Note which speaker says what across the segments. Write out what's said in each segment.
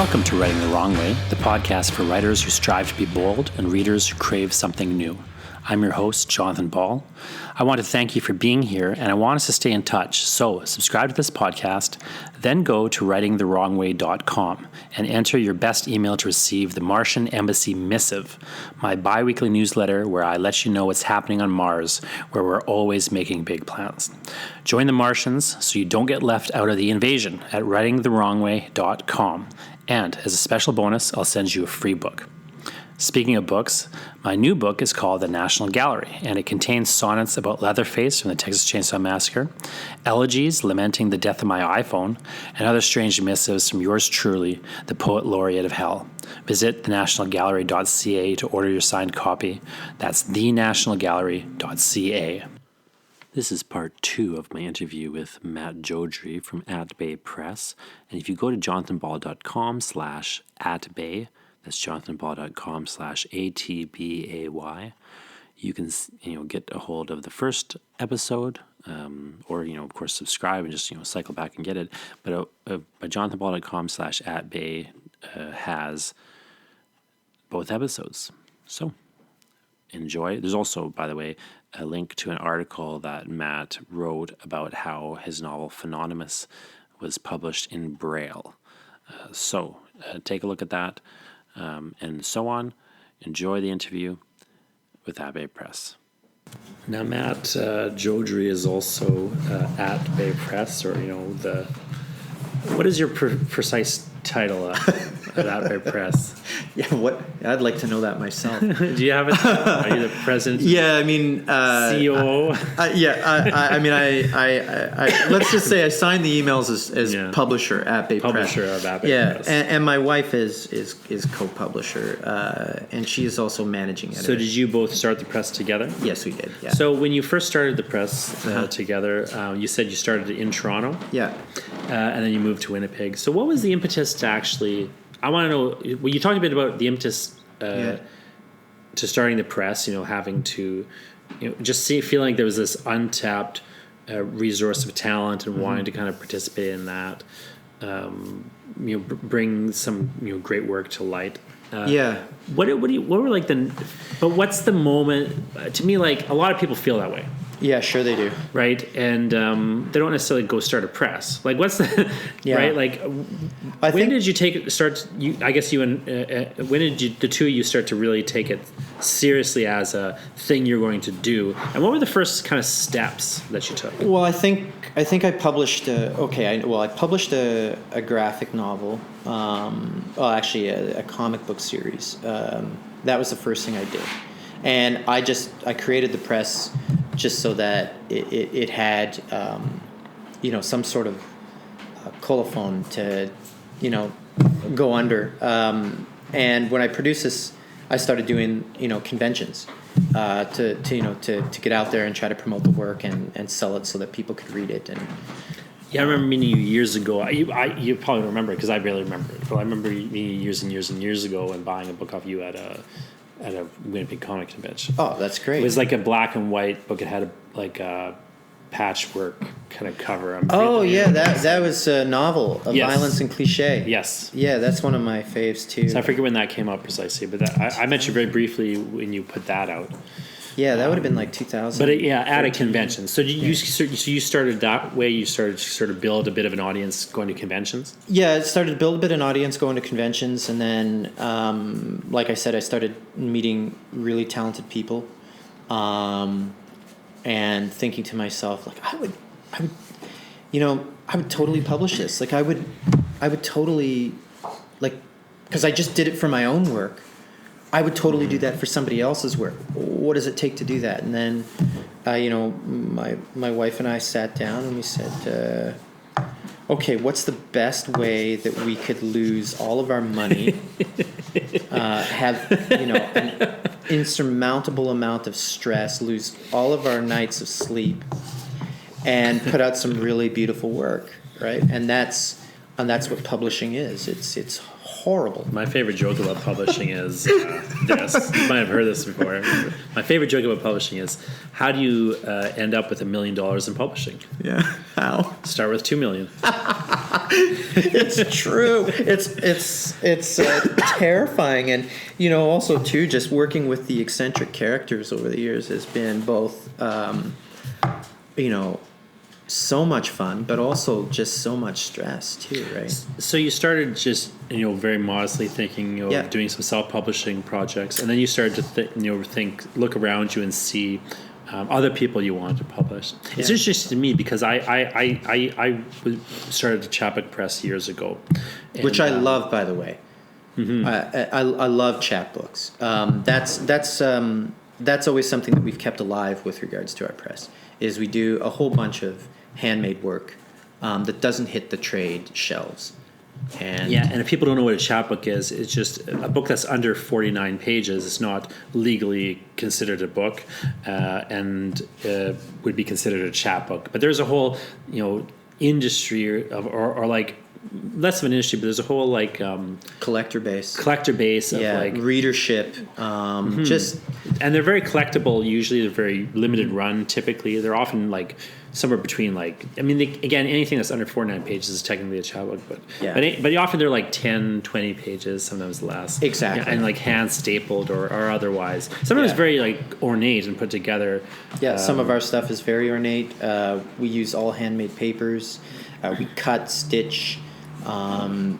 Speaker 1: Welcome to Writing the Wrong Way, the podcast for writers who strive to be bold and readers who crave something new. I'm your host, Jonathan Ball. I want to thank you for being here, and I want us to stay in touch. So subscribe to this podcast, then go to writingthewrongway.com and enter your best email to receive the Martian Embassy Missive, my bi-weekly newsletter where I let you know what's happening on Mars, where we're always making big plans. Join the Martians so you don't get left out of the invasion at writingthewrongway.com. And as a special bonus, I'll send you a free book. Speaking of books, my new book is called The National Gallery, and it contains sonnets about Leatherface from the Texas Chainsaw Massacre, elegies lamenting the death of my iPhone, and other strange missives from yours truly, the Poet Laureate of Hell. Visit thenationalgallery.ca to order your signed copy. That's thenationalgallery.ca. This is part 2 of my interview with Matt Joudrey from @Bay Press, and if you go to jonathanball.com/@Bay, that's jonathanball.com/ATBAY. You can, get a hold of the first episode, or, of course, subscribe and just, cycle back and get it. But jonathanball.com/@Bay has both episodes. So enjoy. There's also, by the way, a link to an article that Matt wrote about how his novel Phenonymous was published in Braille. So take a look at that. And so on. Enjoy the interview with @Bay Press. Now, Matt Joudrey is also @Bay Press, or what is your precise title at @Bay Press?
Speaker 2: Yeah, what? I'd like to know that myself.
Speaker 1: Do you have it? Are you the president?
Speaker 2: Yeah, I mean,
Speaker 1: COO.
Speaker 2: Let's just say I signed the emails as publisher at Bay Press.
Speaker 1: Publisher of @Bay Press.
Speaker 2: Yeah, and my wife is co-publisher, and she is also managing editor.
Speaker 1: So did you both start the press together?
Speaker 2: Yes, we did. Yeah.
Speaker 1: So when you first started the press together, you said you started in Toronto.
Speaker 2: Yeah.
Speaker 1: And then you moved to Winnipeg. So what was the impetus to actually? I want to know. Well, you talked a bit about the impetus to starting the press. Having to, just feeling like there was this untapped resource of talent and wanting to kind of participate in that. Bring some great work to light. What were like but what's the moment? To me, like a lot of people feel that way.
Speaker 2: Yeah, sure they do.
Speaker 1: Right, and they don't necessarily go start a press. Like, what's the right? Like, when did you start? I guess you and when did the two of you start to really take it seriously as a thing you're going to do? And what were the first kind of steps that you took?
Speaker 2: Well, I think I published. I published a graphic novel. Actually, a comic book series. That was the first thing I did, and I created the press just so that it had, some sort of colophon to, go under. And when I produced this, I started doing, conventions to get out there and try to promote the work and sell it so that people could read it. And
Speaker 1: yeah, I remember meeting you years ago. You probably remember it because I barely remember it. But I remember meeting you years and years and years ago and buying a book off you at a Winnipeg comic convention.
Speaker 2: Oh, that's great.
Speaker 1: It was like a black and white book. It had a patchwork kind of cover.
Speaker 2: That was a novel, Violence and Cliché.
Speaker 1: Yes.
Speaker 2: Yeah, that's one of my faves too.
Speaker 1: So I forget when that came out precisely, but I met you very briefly when you put that out.
Speaker 2: Yeah, that would have been like 2000.
Speaker 1: But at a convention. So you started that way. You started to sort of build a bit of an audience going to conventions.
Speaker 2: Yeah, I started to build a bit of an audience going to conventions, and then, like I said, I started meeting really talented people, and thinking to myself, like, I would totally publish this. Like, I would totally, like, because I just did it for my own work. I would totally do that for somebody else's work. What does it take to do that? And then, my wife and I sat down and we said, okay, what's the best way that we could lose all of our money, have, an insurmountable amount of stress, lose all of our nights of sleep, and put out some really beautiful work, right? And that's what publishing is. It's horrible.
Speaker 1: My favorite joke about publishing is this. You might have heard this before. My favorite joke about publishing is, how do you end up with $1 million in publishing?
Speaker 2: Yeah. How?
Speaker 1: Start with $2 million.
Speaker 2: It's true. It's terrifying, and also too, just working with the eccentric characters over the years has been both, so much fun, but also just so much stress too, right?
Speaker 1: So you started just very modestly thinking of doing some self-publishing projects, and then you started to look around you and see other people you wanted to publish. It's interesting to me because I started the Chapbook Press years ago,
Speaker 2: which I love, by the way. Mm-hmm. I love chapbooks. That's always something that we've kept alive with regards to our press. Is we do a whole bunch of handmade work that doesn't hit the trade shelves. And
Speaker 1: if people don't know what a chapbook is, it's just a book that's under 49 pages. It's not legally considered a book, and would be considered a chapbook. But there's a whole, industry or like less of an industry, but there's a whole
Speaker 2: collector base
Speaker 1: of
Speaker 2: readership. Just
Speaker 1: and they're very collectible. Usually, they're very limited run. Typically, they're often somewhere between again, anything that's under 49 pages is technically a chapbook, but often they're 10, 20 pages, sometimes less.
Speaker 2: Exactly.
Speaker 1: And hand stapled or otherwise. Sometimes very ornate and put together.
Speaker 2: Yeah, some of our stuff is very ornate. We use all handmade papers. We cut, stitch.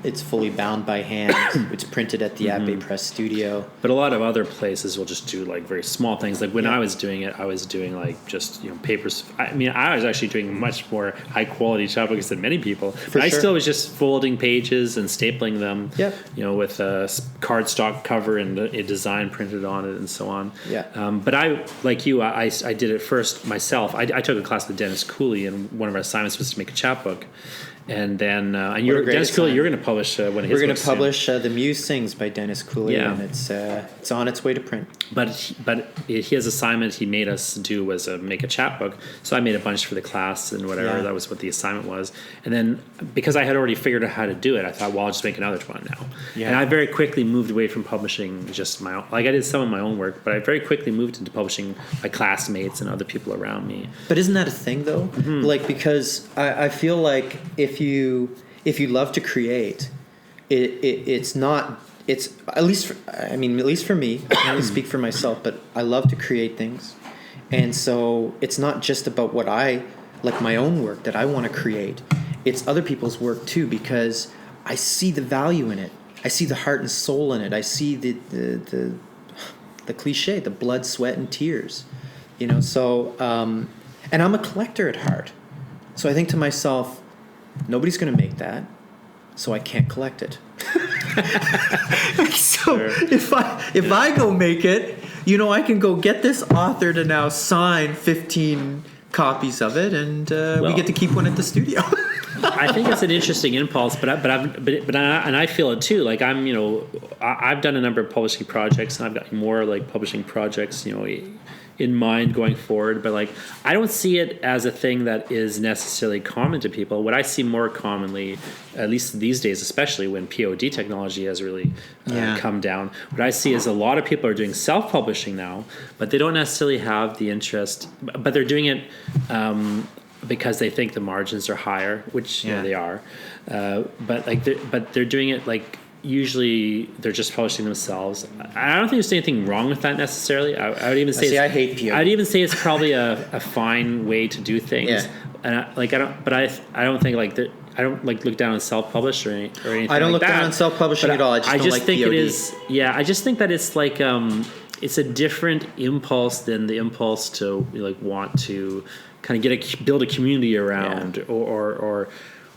Speaker 2: It's fully bound by hand. It's printed at the Abbey Press studio.
Speaker 1: But a lot of other places will just do very small things. When I was doing it, I was doing just papers. I was actually doing much more high quality chapbooks than many people. But I still was just folding pages and stapling them.
Speaker 2: Yep.
Speaker 1: With a cardstock cover and a design printed on it and so on.
Speaker 2: Yeah.
Speaker 1: But I, like you, I did it first myself. I took a class with Dennis Cooley, and one of our assignments was to make a chapbook. And then, Dennis Cooley, you're going to publish one of his books.
Speaker 2: We're going to publish The Muse Sings by Dennis Cooley, and it's on its way to print.
Speaker 1: But his assignment he made us do was make a chapbook. So I made a bunch for the class and whatever. Yeah. That was what the assignment was. And then because I had already figured out how to do it, I thought, well, I'll just make another one now. Yeah. And I very quickly moved away from publishing just my own. I did some of my own work, but I very quickly moved into publishing my classmates and other people around me.
Speaker 2: But isn't that a thing, though? Mm-hmm. Because I feel like if you love to create, it's not. It's at least for me. I can only speak for myself, but I love to create things, and so it's not just about what I like my own work that I want to create. It's other people's work too, because I see the value in it. I see the heart and soul in it. I see the cliche, the blood, sweat, and tears. So and I'm a collector at heart, so I think to myself, nobody's going to make that, so I can't collect it. So if I go make it, I can go get this author to now sign 15 copies of it, and we get to keep one at the studio.
Speaker 1: I think it's an interesting impulse, but I feel it too. I've done a number of publishing projects, and I've got more publishing projects, in mind going forward, but I don't see it as a thing that is necessarily common to people. What I see more commonly, at least these days, especially when POD technology has really come down, what I see is a lot of people are doing self-publishing now, but they don't necessarily have the interest, but they're doing it because they think the margins are higher, which they are, but they're doing it usually they're just publishing themselves. I don't think there's anything wrong with that necessarily. I would even say
Speaker 2: I hate POD.
Speaker 1: I'd even say it's probably a fine way to do things. Yeah. And I don't think I don't look down on self-publish or anything.
Speaker 2: I don't look down on self-publishing at all. I just think
Speaker 1: POD.
Speaker 2: It is.
Speaker 1: Yeah, I just think that it's it's a different impulse than the impulse to want to kind of build a community around or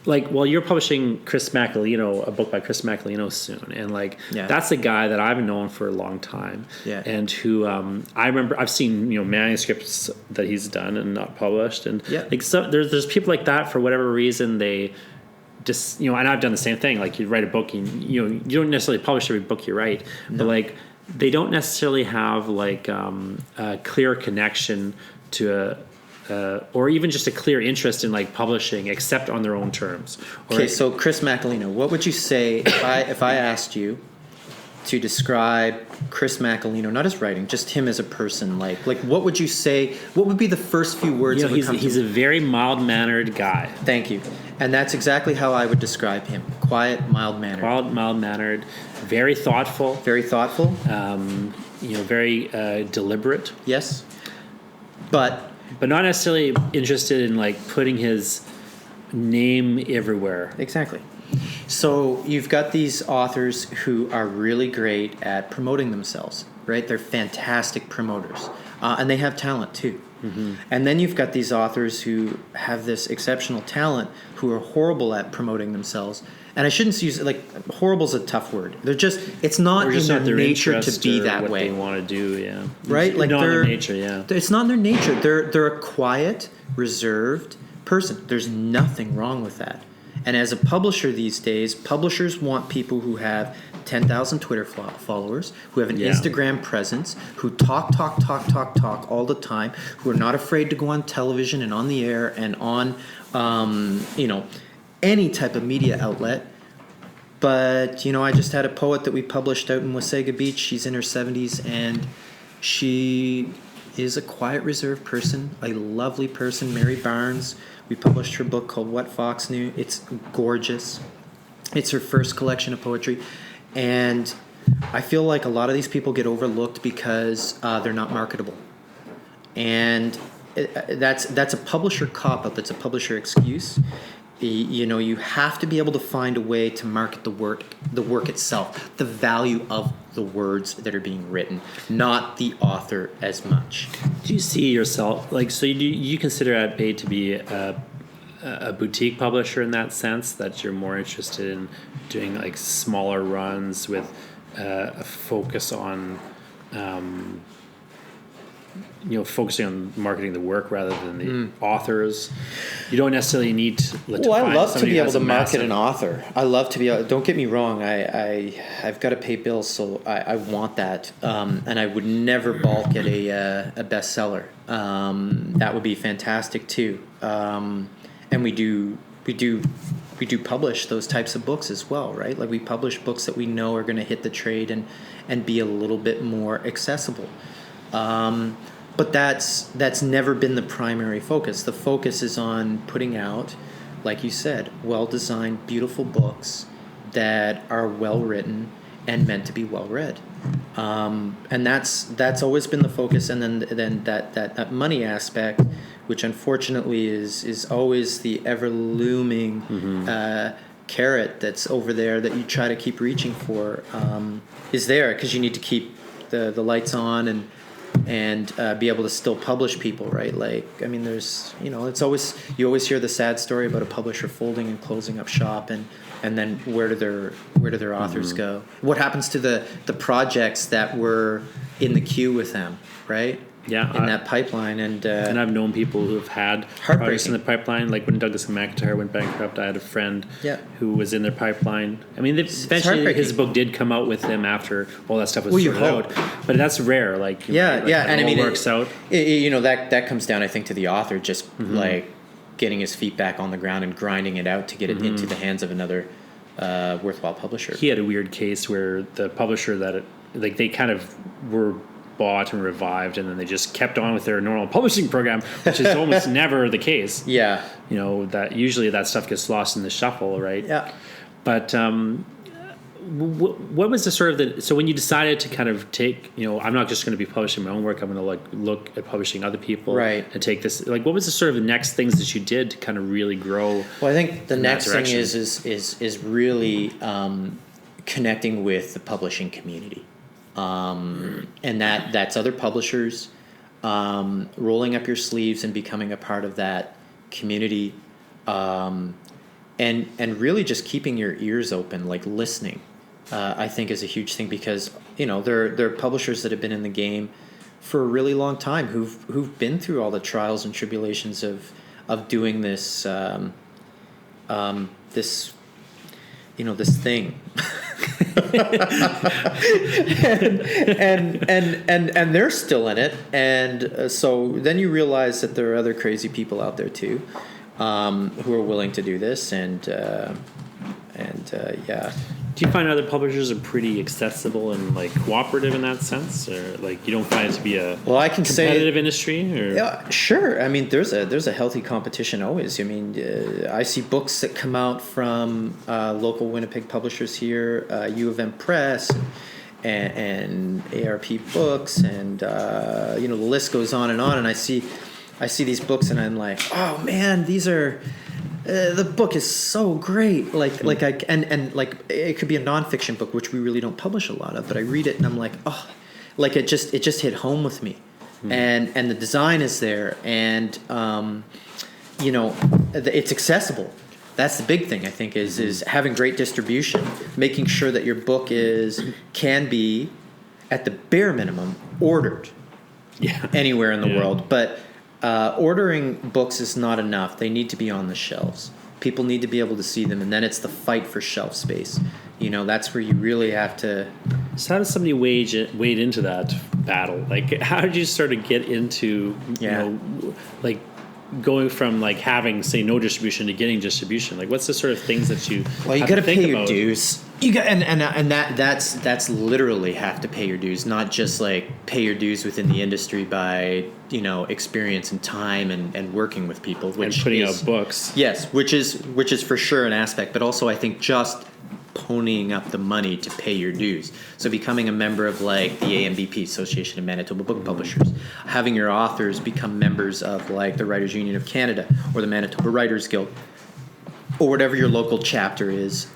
Speaker 1: you're publishing Chris Macalino, a book by Chris Macalino soon, and that's a guy that I've known for a long time, and who I remember I've seen manuscripts that he's done and not published, and so there's people like that for whatever reason they just and I've done the same thing. You write a book and you don't necessarily publish every book you write, but they don't necessarily have a clear connection to or even just a clear interest in publishing, except on their own terms.
Speaker 2: Okay, so Chris Macalino, what would you say if I asked you, to describe Chris Macalino, not his writing, just him as a person, like what would you say? What would be the first few words?
Speaker 1: You know, he's a very mild-mannered guy.
Speaker 2: Thank you, and that's exactly how I would describe him: quiet, mild-mannered.
Speaker 1: Mild-mannered, very thoughtful.
Speaker 2: Very thoughtful.
Speaker 1: You know, very deliberate.
Speaker 2: Yes, but
Speaker 1: not necessarily interested in like putting his name everywhere.
Speaker 2: Exactly. So you've got these authors who are really great at promoting themselves, right? They're fantastic promoters, and they have talent too. Mm-hmm. And then you've got these authors who have this exceptional talent who are horrible at promoting themselves. And I shouldn't use horrible's a tough word. They're just, it's not in their nature to be that way.
Speaker 1: What they want to do, yeah.
Speaker 2: Right?
Speaker 1: Like not in their nature, yeah.
Speaker 2: It's not in their nature. They're a quiet, reserved person. There's nothing wrong with that. And as a publisher these days, publishers want people who have 10,000 Twitter followers, who have an Instagram presence, who talk all the time, who are not afraid to go on television and on the air and on, any type of media outlet. But, I just had a poet that we published out in Wasaga Beach. She's in her 70s, and she is a quiet, reserved person, a lovely person, Mary Barnes. We published her book called What Fox Knew. It's gorgeous. It's her first collection of poetry. And I feel like a lot of these people get overlooked because they're not marketable. And that's a publisher cop-out. That's a publisher excuse. You have to be able to find a way to market the work itself, the value of the words that are being written, not the author as much.
Speaker 1: Do you see yourself so you consider At Bay to be a boutique publisher in that sense, that you're more interested in doing like smaller runs with a focus on focusing on marketing the work rather than the authors? You don't necessarily need to
Speaker 2: I love to be able to market an author. I love to be able, don't get me wrong, I've got to pay bills, so I want that. And I would never balk at a bestseller. That would be fantastic too. And we do publish those types of books as well, right? Like we publish books that we know are going to hit the trade and be a little bit more accessible. But that's never been the primary focus. The focus is on putting out, like you said, well-designed, beautiful books that are well-written and meant to be well-read. And that's always been the focus. And then that money aspect, which unfortunately is always the ever-looming carrot that's over there that you try to keep reaching for, is there because you need to keep the lights on and be able to still publish people, right? Like, I mean, there's, it's always, you always hear the sad story about a publisher folding and closing up shop, and then where do their authors go? What happens to the projects that were in the queue with them, right?
Speaker 1: Yeah,
Speaker 2: in that pipeline, and
Speaker 1: I've known people who have had projects in the pipeline. Like when Douglas and McIntyre went bankrupt, I had a friend who was in their pipeline. I mean, eventually his book did come out with him after all that stuff was sorted out, but that's rare. Like
Speaker 2: and I mean,
Speaker 1: it works out.
Speaker 2: That comes down, I think, to the author just like getting his feet back on the ground and grinding it out to get it into the hands of another worthwhile publisher.
Speaker 1: He had a weird case where the publisher they kind of were bought and revived, and then they just kept on with their normal publishing program, which is almost never the case.
Speaker 2: Yeah.
Speaker 1: That usually that stuff gets lost in the shuffle, right?
Speaker 2: Yeah.
Speaker 1: But what was the sort of so when you decided to kind of take, I'm not just going to be publishing my own work, I'm going to look at publishing other people,
Speaker 2: right,
Speaker 1: and take this, what was the sort of the next things that you did to kind of really grow?
Speaker 2: Well, I think the next thing is really connecting with the publishing community. And that's other publishers, rolling up your sleeves and becoming a part of that community, and really just keeping your ears open, like listening, I think is a huge thing, because there are publishers that have been in the game for a really long time who've been through all the trials and tribulations of doing this this thing. and they're still in it, and so then you realize that there are other crazy people out there too, who are willing to do this, and
Speaker 1: Do you find other publishers are pretty accessible and like cooperative in that sense, or like you don't find it to be a
Speaker 2: Well, I can
Speaker 1: competitive
Speaker 2: say,
Speaker 1: industry? Or?
Speaker 2: yeah, sure. I mean, there's a healthy competition always. I mean, I see books that come out from local Winnipeg publishers here, U of M Press, and ARP Books, and the list goes on. And I see these books, and I'm like, oh man, these are. The book is so great. Like it could be a nonfiction book, which we really don't publish a lot of. But I read it and I'm like, oh, like it just hit home with me, and the design is there, and it's accessible. That's the big thing I think is having great distribution, making sure that your book can be, at the bare minimum, ordered, anywhere in the world, but. Ordering books is not enough. They need to be on the shelves. People need to be able to see them, and then it's the fight for shelf space. That's where you really have to.
Speaker 1: So how does somebody wade into that battle? Like, how did you sort of get into, like going from like having, say, no distribution to getting distribution? Like, what's the sort of things that you?
Speaker 2: Well, you got to pay your dues. You got and that's literally have to pay your dues, not just like pay your dues within the industry by experience and time and working with people, which
Speaker 1: and putting out books.
Speaker 2: Yes, which is for sure an aspect, but also I think just ponying up the money to pay your dues. So becoming a member of like the AMBP, Association of Manitoba Book Publishers, having your authors become members of like the Writers Union of Canada or the Manitoba Writers Guild, or whatever your local chapter is.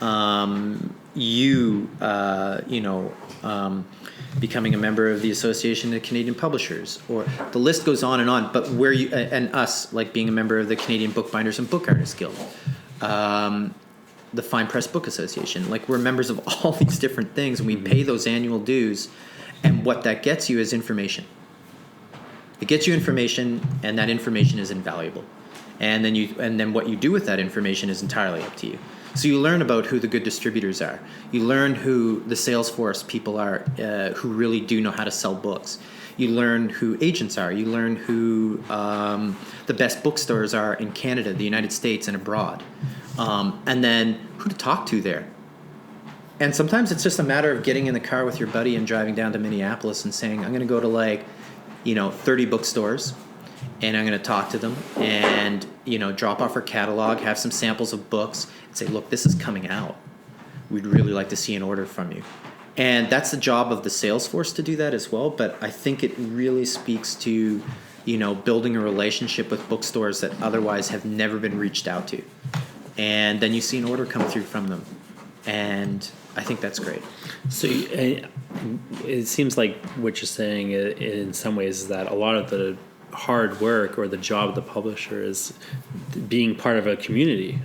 Speaker 2: Becoming a member of the Association of Canadian Publishers, or the list goes on and on. But where you and us, like being a member of the Canadian Bookbinders and Book Artists Guild, the Fine Press Book Association, like we're members of all these different things, and we pay those annual dues. And what that gets you is information. It gets you information, and that information is invaluable. And then what you do with that information is entirely up to you. So you learn about who the good distributors are. You learn who the sales force people are who really do know how to sell books. You learn who agents are. You learn who the best bookstores are in Canada, the United States, and abroad. And then who to talk to there. And sometimes it's just a matter of getting in the car with your buddy and driving down to Minneapolis and saying, I'm going to go to 30 bookstores. And I'm going to talk to them and, drop off our catalog, have some samples of books, and say, look, this is coming out. We'd really like to see an order from you. And that's the job of the sales force to do that as well. But I think it really speaks to, building a relationship with bookstores that otherwise have never been reached out to. And then you see an order come through from them. And I think that's great.
Speaker 1: So it seems like what you're saying in some ways is that a lot of the hard work or the job of the publisher is being part of a community,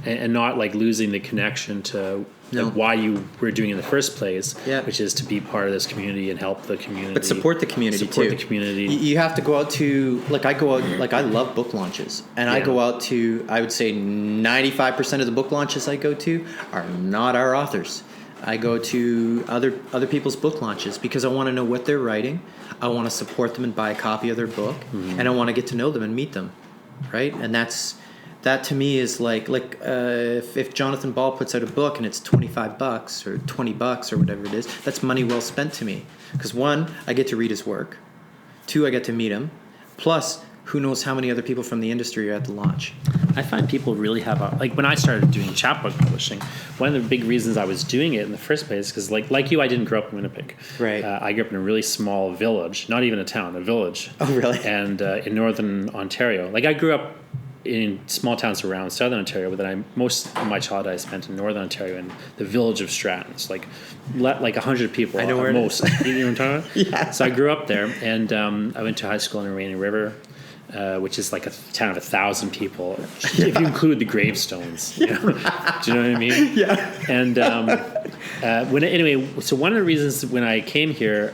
Speaker 1: and not like losing the connection to why you were doing it in the first place, which is to be part of this community and help the community.
Speaker 2: But support the community
Speaker 1: Support
Speaker 2: too.
Speaker 1: the community.
Speaker 2: You have to go out to I love book launches, and I go out to, I would say 95% of the book launches I go to are not our authors. I go to other people's book launches because I want to know what they're writing. I want to support them and buy a copy of their book, and I want to get to know them and meet them, right? And that to me is like if Jonathan Ball puts out a book and it's $25 or $20 or whatever it is, that's money well spent to me. Because one, I get to read his work. Two, I get to meet him. Plus, who knows how many other people from the industry are at the launch.
Speaker 1: I find people really have when I started doing chapbook publishing, one of the big reasons I was doing it in the first place, because like you, I didn't grow up in Winnipeg.
Speaker 2: Right.
Speaker 1: I grew up in a really small village, not even a town, a village.
Speaker 2: Oh, really?
Speaker 1: And in northern Ontario. Like I grew up in small towns around southern Ontario, but then most of my childhood I spent in northern Ontario in the village of Stratton. It's like 100 people.
Speaker 2: I know where
Speaker 1: most. You know what I'm talking about?
Speaker 2: Yeah.
Speaker 1: So I grew up there, and I went to high school in Rainy River. Which is like a town of 1,000 people, if you include the gravestones. Do you know what I mean?
Speaker 2: Yeah.
Speaker 1: And so one of the reasons when I came here,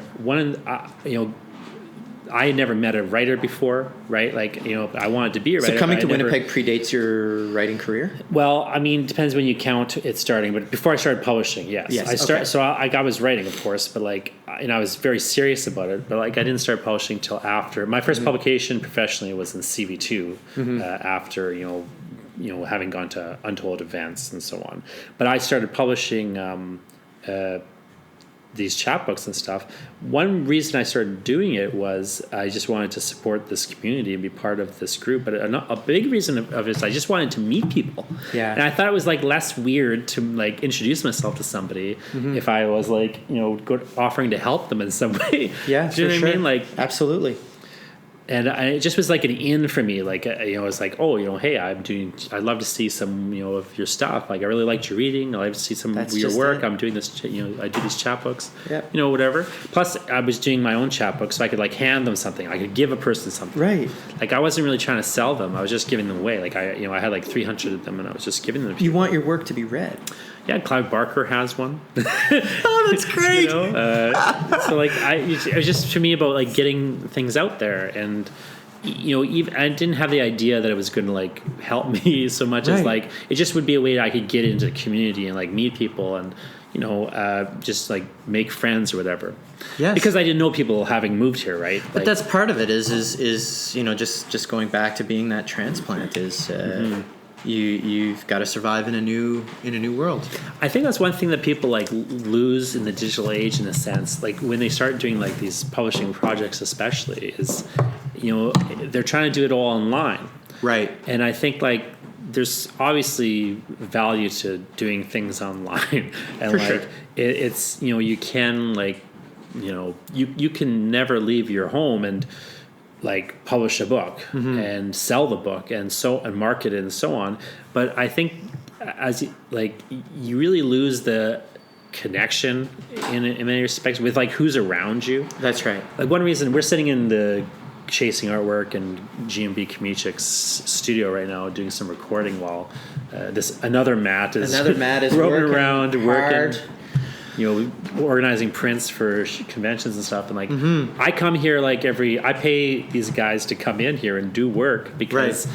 Speaker 1: I had never met a writer before, right? I wanted to be a writer.
Speaker 2: So coming to Winnipeg predates your writing career?
Speaker 1: Well, I mean, depends when you count it starting. But before I started publishing, yes. So I was writing, of course, but I was very serious about it. But I didn't start publishing until after my first publication professionally was in CV2. After having gone to Untold events and so on. But I started publishing these chapbooks and stuff. One reason I started doing it was I just wanted to support this community and be part of this group. But a big reason of it is I just wanted to meet people.
Speaker 2: Yeah.
Speaker 1: And I thought it was like less weird to like introduce myself to somebody if I was like, offering to help them in some way.
Speaker 2: Yeah,
Speaker 1: do you know what I mean? Like,
Speaker 2: absolutely.
Speaker 1: And it just was like an in for me. Like, it's like, hey, I'd love to see some, of your stuff. Like, I really liked your reading. I'd like to see some of your work. I'm doing this, I do these chapbooks, whatever. Plus, I was doing my own chapbook, so I could like hand them something. I could give a person something.
Speaker 2: Right.
Speaker 1: Like, I wasn't really trying to sell them. I was just giving them away. Like, I had like 300 of them, and I was just giving them to people.
Speaker 2: You want your work to be read.
Speaker 1: Yeah, Clive Barker has one.
Speaker 2: Oh, that's great.
Speaker 1: So like, it was just for me about like getting things out there, and even I didn't have the idea that it was going to like help me so much as like it just would be a way I could get into the community and like meet people and just like make friends or whatever.
Speaker 2: Yes.
Speaker 1: Because I didn't know people having moved here, right?
Speaker 2: But that's part of it. Is just going back to being that transplant is. You've got to survive in a new world. I
Speaker 1: think that's one thing that people like lose in the digital age, in a sense. Like when they start doing like these publishing projects, especially, is they're trying to do it all online,
Speaker 2: right?
Speaker 1: And I think like there's obviously value to doing things online, and
Speaker 2: For
Speaker 1: like
Speaker 2: sure.
Speaker 1: It's you can like you can never leave your home and like publish a book and sell the book and market it and so on. But I think as you really lose the connection in many respects with like who's around you.
Speaker 2: That's right.
Speaker 1: Like one reason we're sitting in the Chasing Artwork and GMB Kmichik's studio right now doing some recording while another Matt is roaming around
Speaker 2: hard.
Speaker 1: working. Organizing prints for conventions and stuff, and like I come here like I pay these guys to come in here and do work because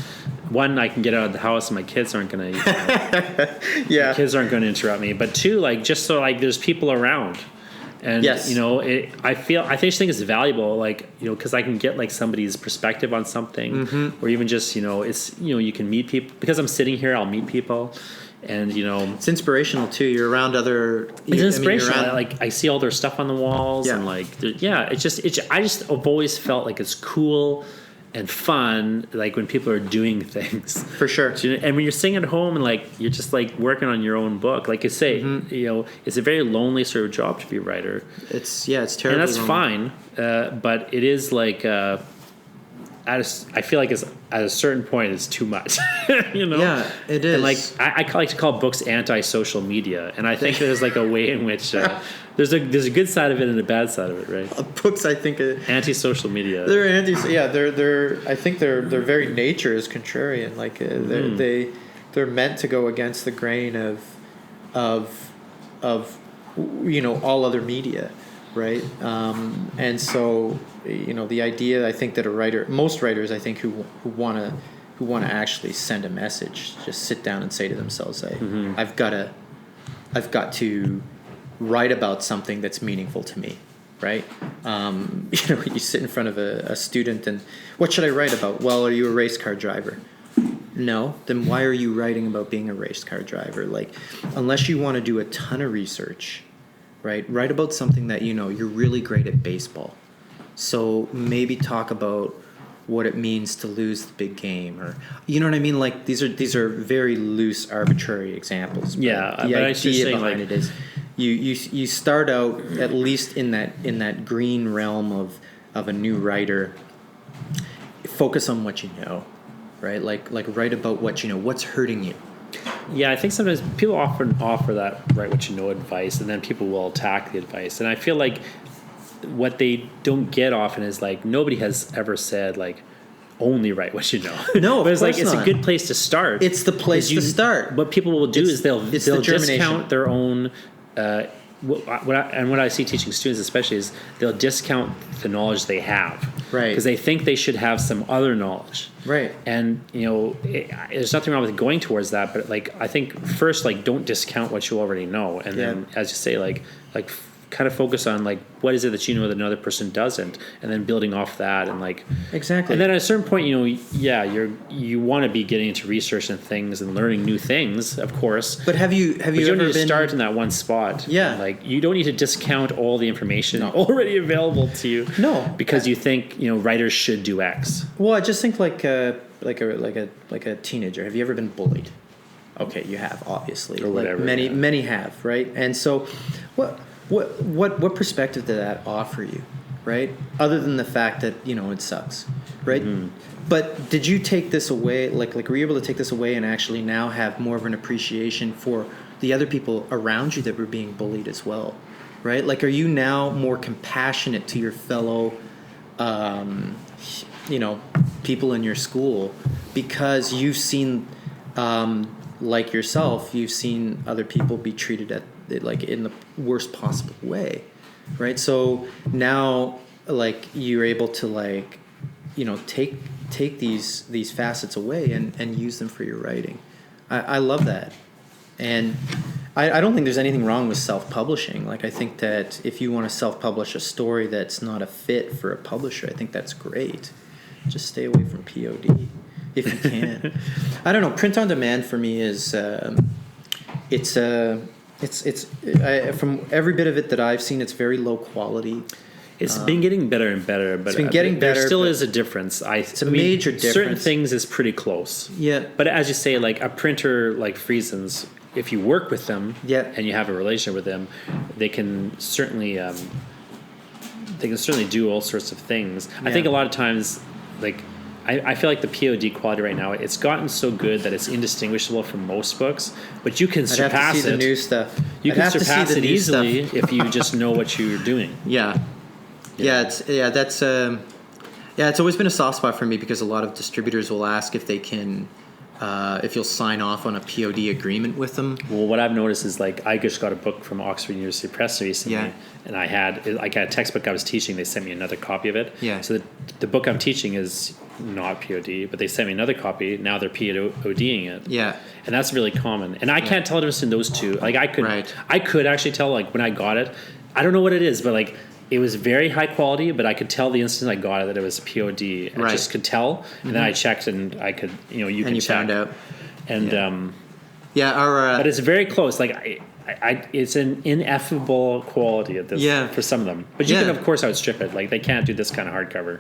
Speaker 1: one, I can get out of the house and my kids aren't going to my kids aren't going to interrupt me, but two, like just so like there's people around. And I think it's valuable, like because I can get like somebody's perspective on something, or even just it's you can meet people because I'm sitting here. I'll meet people. And
Speaker 2: it's inspirational too. You're around other.
Speaker 1: It's inspirational. Like I see all their stuff on the walls, and like I just have always felt like it's cool and fun. Like when people are doing things,
Speaker 2: for sure.
Speaker 1: And when you're sitting at home and like you're just like working on your own book, like you say, it's a very lonely sort of job to be a writer.
Speaker 2: It's terrible,
Speaker 1: and that's fine. But it is like. I feel like at a certain point it's too much,
Speaker 2: Yeah, it is.
Speaker 1: And like I like to call books anti-social media, and I think there's like a way in which there's a good side of it and a bad side of it, right?
Speaker 2: Books, I think,
Speaker 1: anti-social media.
Speaker 2: They're anti. Yeah, they're. I think their very nature is contrarian. Like they're meant to go against the grain of all other media. Right, and so the idea I think that most writers I think who want to actually send a message, just sit down and say to themselves, I've got to write about something that's meaningful to me, right? You sit in front of a student and what should I write about? Well, are you a race car driver? No, then why are you writing about being a race car driver? Like, unless you want to do a ton of research. Right? Write about something that you're really great at baseball. So maybe talk about what it means to lose the big game, or you know what I mean. Like these are very loose, arbitrary examples.
Speaker 1: Yeah,
Speaker 2: the idea behind it is you start out at least in that green realm of a new writer. Focus on what you know, right? Like write about what you know. What's hurting you.
Speaker 1: Yeah, I think sometimes people often offer that write what you know advice, and then people will attack the advice. And I feel like what they don't get often is like nobody has ever said like only write what you know.
Speaker 2: No,
Speaker 1: but it's like it's a good place to start.
Speaker 2: It's the place to start.
Speaker 1: What people will do is they'll discount their own. What I see teaching students especially is they'll discount the knowledge they have,
Speaker 2: right?
Speaker 1: Because they think they should have some other knowledge,
Speaker 2: right?
Speaker 1: And there's nothing wrong with going towards that, but like I think first like don't discount what you already know, and then as you say like kind of focus on like what is it that you know that another person doesn't, and then building off that, and like
Speaker 2: Exactly.
Speaker 1: And then at a certain point, you want to be getting into research and things and learning new things, of course.
Speaker 2: But have you
Speaker 1: But
Speaker 2: ever
Speaker 1: you don't need to
Speaker 2: been
Speaker 1: start in that one spot.
Speaker 2: Yeah.
Speaker 1: Like you don't need to discount all the information already available to you.
Speaker 2: No.
Speaker 1: Because you think writers should do X.
Speaker 2: Well, I just think like a teenager. Have you ever been bullied? Okay, you have, obviously.
Speaker 1: Or whatever.
Speaker 2: Many have, right? And so what perspective did that offer you, right? Other than the fact that, it sucks, right? Mm-hmm. But did you take this away, like were you able to take this away and actually now have more of an appreciation for the other people around you that were being bullied as well, right? Like, are you now more compassionate to your fellow, people in your school because you've seen, like yourself, you've seen other people be treated like in the worst possible way, right? So now, like, you're able to like, take these facets away and use them for your writing. I love that. And I don't think there's anything wrong with self-publishing. Like, I think that if you want to self-publish a story that's not a fit for a publisher, I think that's great. Just stay away from POD if you can. I don't know. Print on demand for me is it's from every bit of it that I've seen, it's very low quality.
Speaker 1: It's been getting better and better, but
Speaker 2: it's been getting better.
Speaker 1: There still is a difference. It's
Speaker 2: a major difference.
Speaker 1: Certain things is pretty close.
Speaker 2: Yeah.
Speaker 1: But as you say, like a printer like Friesens, if you work with them and you have a relationship with them, they can certainly do all sorts of things. Yeah. I think a lot of times, like, I feel like the POD quality right now, it's gotten so good that it's indistinguishable from most books, but you can surpass it.
Speaker 2: I'd have to see the new stuff.
Speaker 1: You can surpass it easily if you just know what you're doing.
Speaker 2: Yeah. It's always been a soft spot for me because a lot of distributors will ask if they can, if you'll sign off on a POD agreement with them.
Speaker 1: Well, what I've noticed is, like, I just got a book from Oxford University Press recently, and I had a textbook I was teaching. They sent me another copy of it.
Speaker 2: Yeah.
Speaker 1: So the book I'm teaching is not POD, but they sent me another copy. Now they're PODing it.
Speaker 2: Yeah.
Speaker 1: And that's really common. And I can't tell the difference in those two. Like, I could actually tell, like, when I got it. I don't know what it is, but like, it was very high quality, but I could tell the instant I got it that it was a POD. I just could tell, and then I checked, and I could, you can check.
Speaker 2: Found out.
Speaker 1: And
Speaker 2: but
Speaker 1: it's very close. Like, it's an ineffable quality at this for some of them. But you can, of course, outstrip it. Like, they can't do this kind of hardcover.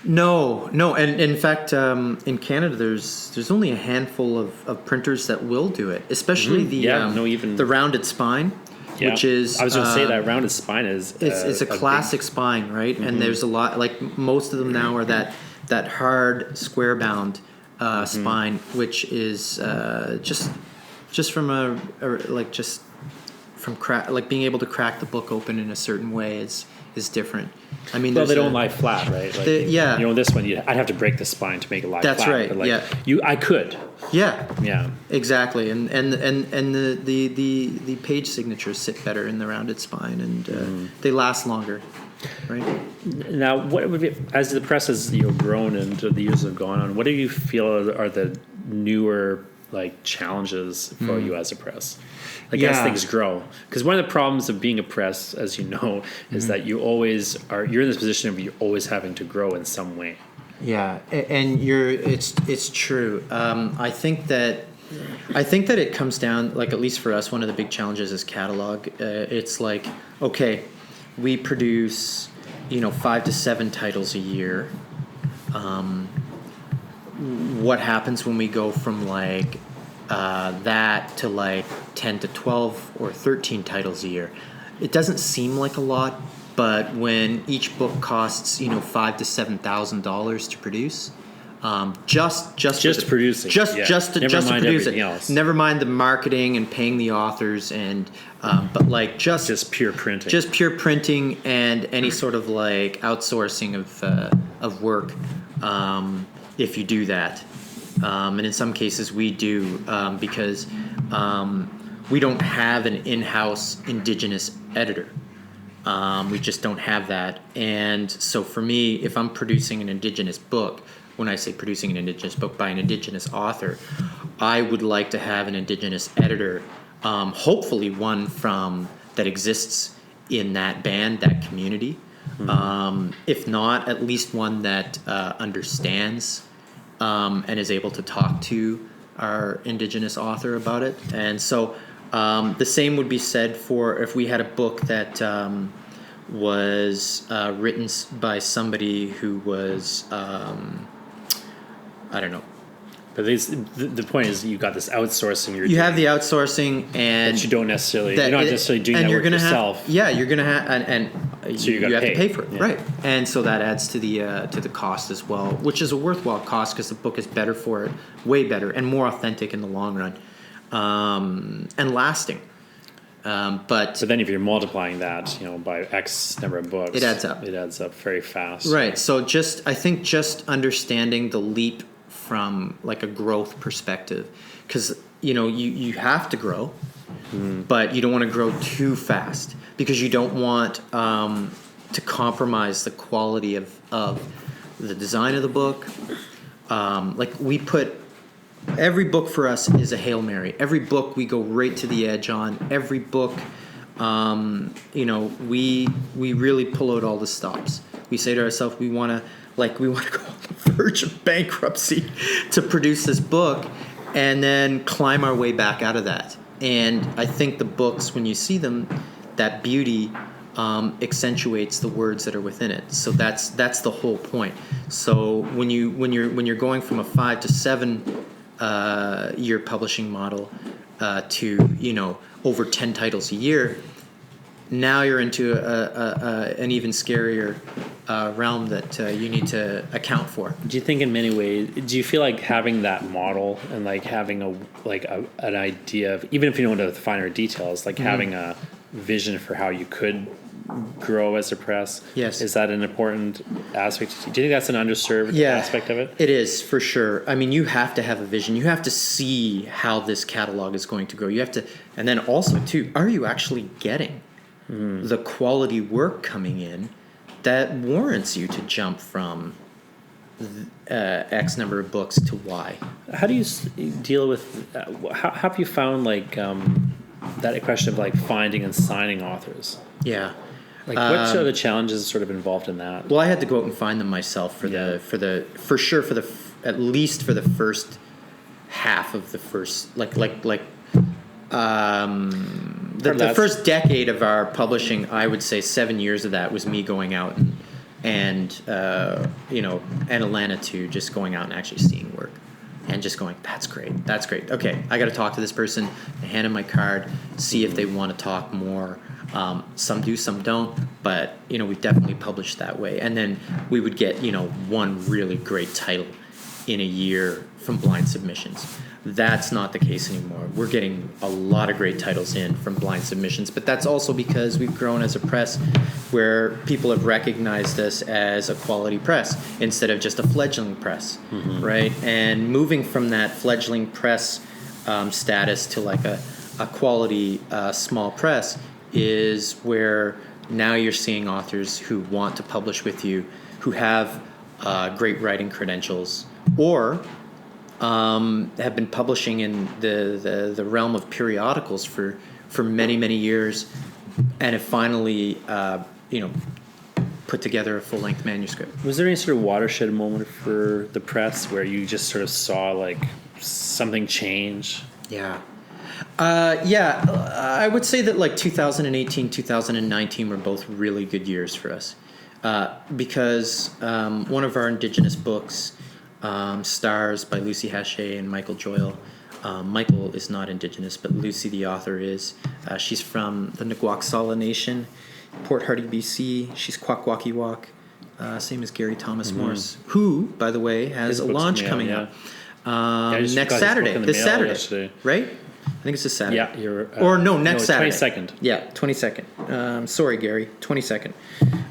Speaker 2: No, and in fact, in Canada, there's only a handful of printers that will do it, especially the rounded spine.
Speaker 1: Yeah.
Speaker 2: Which is,
Speaker 1: I was going to say that rounded spine is
Speaker 2: it's a classic spine, right? Mm-hmm. And there's a lot, like, most of them now are that hard square bound spine, which is just from being able to crack the book open in a certain way is different. I mean,
Speaker 1: they don't lie flat, right? Like, this one, I'd have to break the spine to make it lie flat.
Speaker 2: That's right.
Speaker 1: But I could.
Speaker 2: Yeah.
Speaker 1: Yeah.
Speaker 2: Exactly. And the page signatures sit better in the rounded spine, and they last longer. Right.
Speaker 1: Now, what would be, as the press has grown and the years have gone on, what do you feel are the newer, like, challenges for you as a press? Like, as things grow, because one of the problems of being a press, as you know, is that you're in this position of you're always having to grow in some way. Yeah, and
Speaker 2: it's true. I think that it comes down, like, at least for us, one of the big challenges is catalog. It's like, okay, we produce 5 to 7 titles a year. What happens when we go from like that to like 10 to 12 or 13 titles a year? It doesn't seem like a lot, but when each book costs $5,000 to $7,000 to produce, just
Speaker 1: producing,
Speaker 2: just to produce it.
Speaker 1: Else.
Speaker 2: Never mind the marketing and paying the authors, and but like just
Speaker 1: pure printing,
Speaker 2: and any sort of like outsourcing of work. If you do that, and in some cases we do, because we don't have an in-house Indigenous editor. We just don't have that. And so for me, if I'm producing an Indigenous book, when I say producing an Indigenous book by an Indigenous author, I would like to have an Indigenous editor, hopefully one that exists in that band, that community. If not, at least one that understands and is able to talk to our Indigenous author about it. And so the same would be said for if we had a book that was written by somebody who was, I don't know.
Speaker 1: But the point is, you got this outsourcing.
Speaker 2: You have the outsourcing, and
Speaker 1: that you don't necessarily. You're not necessarily doing that work yourself.
Speaker 2: You're gonna have, and
Speaker 1: so you
Speaker 2: have
Speaker 1: pay.
Speaker 2: to pay for it, right? And so that adds to the cost as well, which is a worthwhile cost because the book is better for it, way better, and more authentic in the long run, and lasting. But
Speaker 1: then if you're multiplying that, by X number of books,
Speaker 2: it adds up.
Speaker 1: It adds up very fast.
Speaker 2: Right. So I think just understanding the leap from like a growth perspective, because you have to grow, but you don't want to grow too fast because you don't want to compromise the quality of the design of the book. Like we put every book for us is a Hail Mary. Every book we go right to the edge on. Every book, we really pull out all the stops. We say to ourselves, we want to go on the verge of bankruptcy to produce this book and then climb our way back out of that. And I think the books, when you see them, that beauty accentuates the words that are within it. So that's the whole point. So when you're going from a 5 to 7 year publishing model to over 10 titles a year, now you're into an even scarier realm that you need to account for.
Speaker 1: Do you think in many ways, do you feel like having that model and like having an idea of, even if you don't know the finer details, like having a vision for how you could grow as a press?
Speaker 2: Yes.
Speaker 1: Is that an important aspect? Do you think that's an underserved aspect of it?
Speaker 2: It is, for sure. I mean, you have to have a vision. You have to see how this catalog is going to grow. You have to, and then also too, are you actually getting the quality work coming in that warrants you to jump from X number of books to Y?
Speaker 1: How do you deal with, how have you found that question of like finding and signing authors?
Speaker 2: Yeah.
Speaker 1: Like what are the challenges sort of involved in that?
Speaker 2: Well, I had to go out and find them myself at least for the first half of the first, the first decade of our publishing. I would say 7 years of that was me going out and Atlanta too, just going out and actually seeing work and just going, that's great. Okay, I got to talk to this person. I hand them my card, see if they want to talk more. Some do, some don't, but we've definitely published that way. And then we would get one really great title in a year from blind submissions. That's not the case anymore. We're getting a lot of great titles in from blind submissions, but that's also because we've grown as a press where people have recognized us as a quality press instead of just a fledgling press, right? And moving from that fledgling press status to like a quality small press is where now you're seeing authors who want to publish with you, who have great writing credentials, or have been publishing in the realm of periodicals for many, many years, and have finally put together a full-length manuscript.
Speaker 1: Was there any sort of watershed moment for the press where you just sort of saw like something change?
Speaker 2: Yeah. I would say that like 2018, 2019 were both really good years for us because one of our Indigenous books, Stars by Lucy Haché and Michael Joyle. Michael is not Indigenous, but Lucy, the author, is. She's from the Ngwak'sala Nation, Port Hardy, BC. She's Kwakwaka'wakw, same as Gary Thomas Morse, who, by the way, has a launch coming up next Saturday. This Saturday, yesterday. Right? I think it's this Saturday.
Speaker 1: Yeah, you're.
Speaker 2: Next Saturday.
Speaker 1: 22nd.
Speaker 2: Yeah, 22nd. Sorry, Gary. 22nd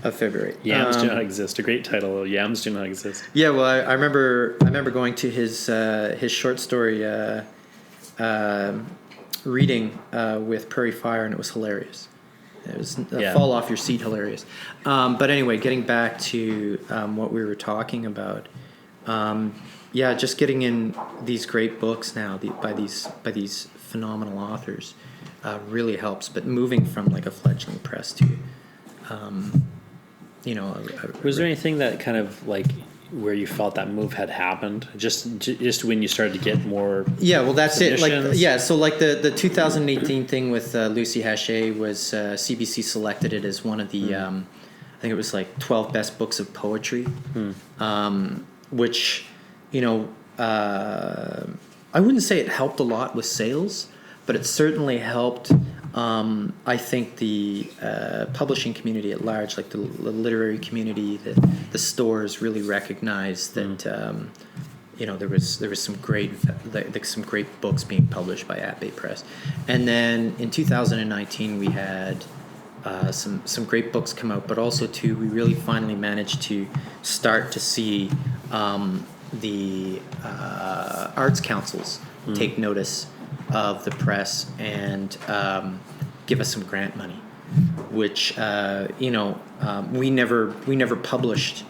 Speaker 2: of February.
Speaker 1: Yams do not exist. A great title. Yams do not exist.
Speaker 2: Yeah, well, I remember going to his short story reading with Prairie Fire, and it was hilarious. It was fall off your seat hilarious. But anyway, getting back to what we were talking about. Just getting in these great books now by these phenomenal authors really helps. But moving from like a fledgling press to,
Speaker 1: Was there anything that kind of like where you felt that move had happened? Just when you started to get more.
Speaker 2: Yeah, well, that's it.
Speaker 1: submissions?
Speaker 2: So like the 2018 thing with Lucy Hachey was CBC selected it as one of the I think it was like 12 best books of poetry, which I wouldn't say it helped a lot with sales, but it certainly helped. I think the publishing community at large, like the literary community, the stores really recognized that there was some great books being published by Abbé Press, and then in 2019 we had some great books come out, but also too we really finally managed to start to see the arts councils take notice of the press and give us some grant money, which we never published.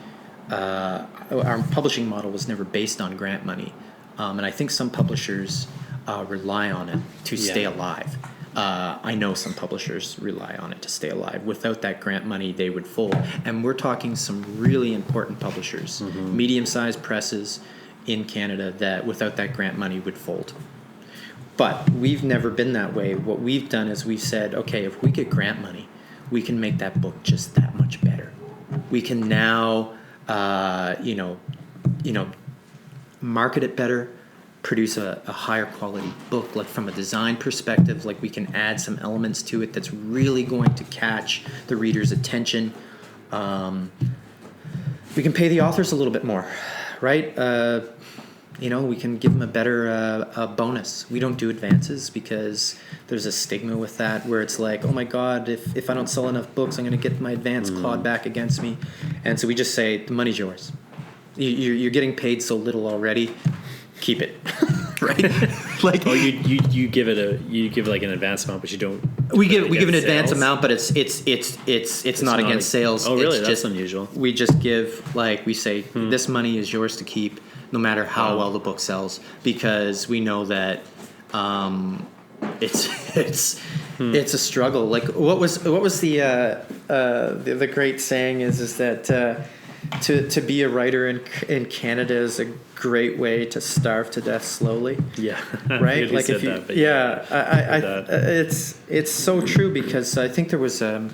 Speaker 2: Our publishing model was never based on grant money, and I think some publishers rely on it to stay alive. I know some publishers rely on it to stay alive. Without that grant money, they would fold. And we're talking some really important publishers, medium-sized presses in Canada that without that grant money would fold. But we've never been that way. What we've done is we've said, okay, if we get grant money, we can make that book just that much better. We can now, market it better, produce a higher quality book, like from a design perspective, like we can add some elements to it that's really going to catch the reader's attention. We can pay the authors a little bit more, right? We can give them a better bonus. We don't do advances because there's a stigma with that where it's like, oh my God, if I don't sell enough books, I'm going to get my advance clawed back against me. And so we just say, the money's yours. You're getting paid so little already. Keep it. Right? Like,
Speaker 1: you give like an advance amount, but you don't.
Speaker 2: We give an advance amount, but it's not against sales.
Speaker 1: Oh, really?
Speaker 2: It's
Speaker 1: That's unusual.
Speaker 2: We just give, like, we say, this money is yours to keep, no matter how well the book sells, because we know that it's a struggle. Like, what was the great saying is that to be a writer in Canada is a great way to starve to death slowly.
Speaker 1: Yeah,
Speaker 2: right. Like if you, it's so true, because I think there was a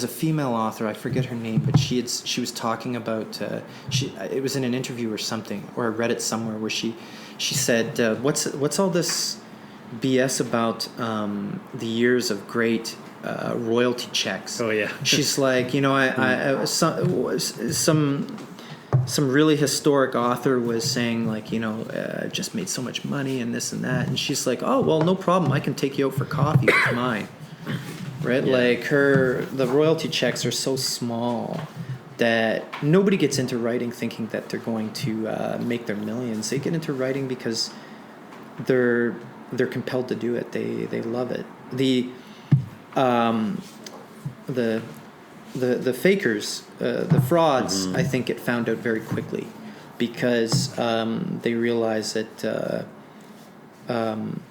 Speaker 2: female author, I forget her name, but she was talking about it was in an interview or something, or I read it somewhere where she said what's all this BS about the years of great royalty checks.
Speaker 1: Oh yeah.
Speaker 2: She's like, I some really historic author was saying, like, just made so much money and this and that, and she's like, oh well, no problem, I can take you out for coffee with mine. Right? Yeah. Like the royalty checks are so small that nobody gets into writing thinking that they're going to make their millions. They get into writing because they're compelled to do it. They love it. The fakers, the frauds, I think get found out very quickly, because they realize that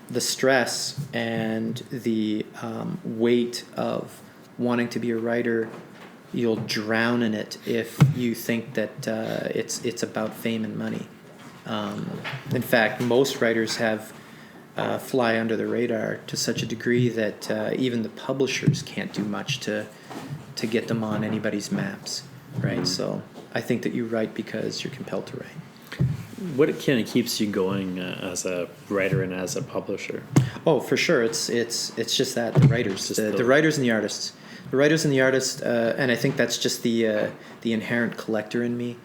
Speaker 2: the stress and the weight of wanting to be a writer, you'll drown in it if you think that it's about fame and money. In fact, most writers have fly under the radar to such a degree that even the publishers can't do much to get them on anybody's maps, right? So I think that you write because you're compelled to write.
Speaker 1: What kind of keeps you going as a writer and as a publisher?
Speaker 2: Oh, for sure, it's just that the writers, the writers and the artists, and I think that's just the inherent collector in me,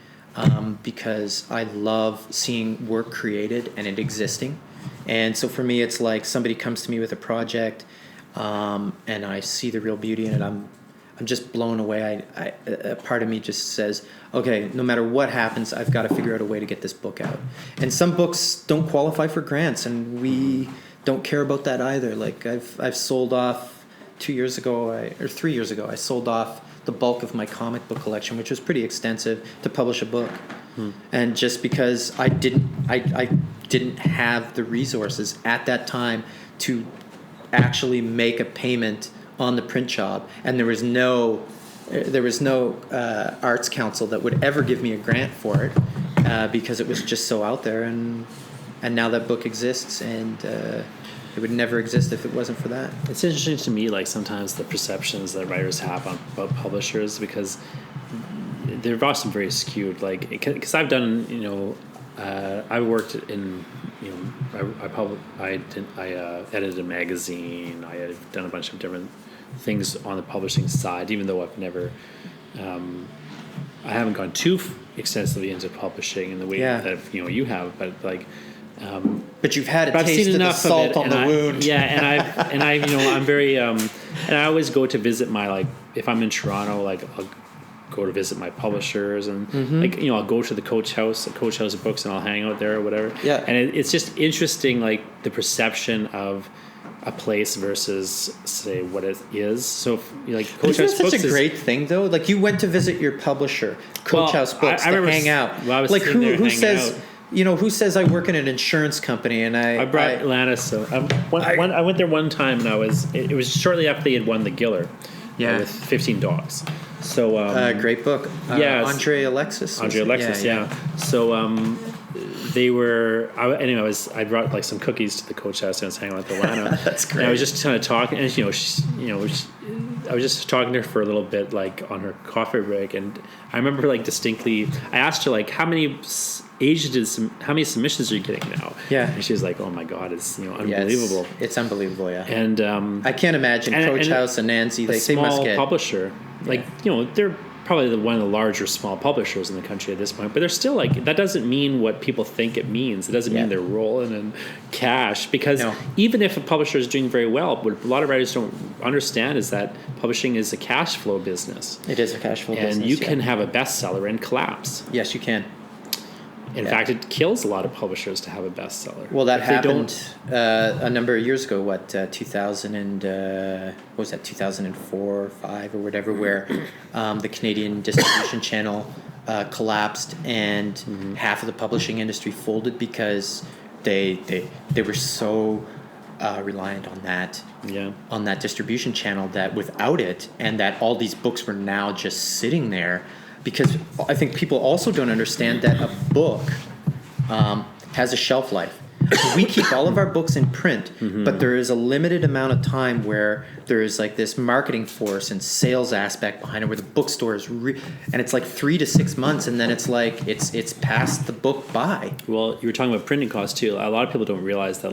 Speaker 2: because I love seeing work created and it existing. And so for me, it's like somebody comes to me with a project, and I see the real beauty in it. I'm just blown away. A part of me just says, okay, no matter what happens, I've got to figure out a way to get this book out. And some books don't qualify for grants, and we don't care about that either. Like I've sold off 3 years ago, I sold off the bulk of my comic book collection, which was pretty extensive, to publish a book. And just because I didn't have the resources at that time to actually make a payment on the print job, and there was no arts council that would ever give me a grant for it because it was just so out there, and now that book exists, and it would never exist if it wasn't for that.
Speaker 1: It's interesting to me, like sometimes the perceptions that writers have about publishers, because they're often very skewed. Like, because I've done, I worked in, I edited a magazine. I have done a bunch of different things on the publishing side, even though I've never, I haven't gone too extensively into publishing in the way that you have, but like.
Speaker 2: But you've had a taste of the salt on the wound.
Speaker 1: Yeah, and I'm very, and I always go to visit my, if I'm in Toronto, I'll go to visit my publishers, and I'll go to the Coach House of Books, and I'll hang out there or whatever.
Speaker 2: Yeah.
Speaker 1: And it's just interesting, the perception of a place versus, say, what it is. So, Coach House Books
Speaker 2: such a great thing, though. Like, you went to visit your publisher, Coach House Books, to hang out.
Speaker 1: Well, I was
Speaker 2: who says? Out. Who says I work in an insurance company, and I
Speaker 1: brought Atlanta. So I went there one time, and it was shortly after they had won the Giller, with 15 Dogs. So
Speaker 2: great book. Andre Alexis.
Speaker 1: Yeah. So they were. I brought some cookies to the Coach House, and I was hanging out with Atlanta.
Speaker 2: That's great.
Speaker 1: And I was just kind of talking, and I was just talking to her for a little bit, on her coffee break, and I remember distinctly. I asked her how many submissions are you getting now?
Speaker 2: Yeah.
Speaker 1: And she was like, "Oh my God, it's unbelievable."
Speaker 2: Yeah, it's unbelievable, yeah.
Speaker 1: And
Speaker 2: I can't imagine Coach House and Nancy. They must get
Speaker 1: publisher. They're probably one of the larger small publishers in the country at this point, but they're still that doesn't mean what people think it means. It doesn't mean they're rolling in cash, because even if a publisher is doing very well, what a lot of writers don't understand is that publishing is a cash flow business.
Speaker 2: It is a cash flow business.
Speaker 1: And you can have a bestseller and collapse.
Speaker 2: Yes, you can.
Speaker 1: In fact, it kills a lot of publishers to have a bestseller.
Speaker 2: Well, that happened a number of years ago. 2000 and what was that? 2004 or 5 or whatever, where the Canadian distribution channel collapsed, and half of the publishing industry folded because they were so reliant on that distribution channel, that without it, and that all these books were now just sitting there. Because I think people also don't understand that a book has a shelf life. We keep all of our books in print, but there is a limited amount of time where there is this marketing force and sales aspect behind it, where the bookstore is, and it's 3 to 6 months, and then it's passed the book by.
Speaker 1: Well, you were talking about printing costs too. A lot of people don't realize that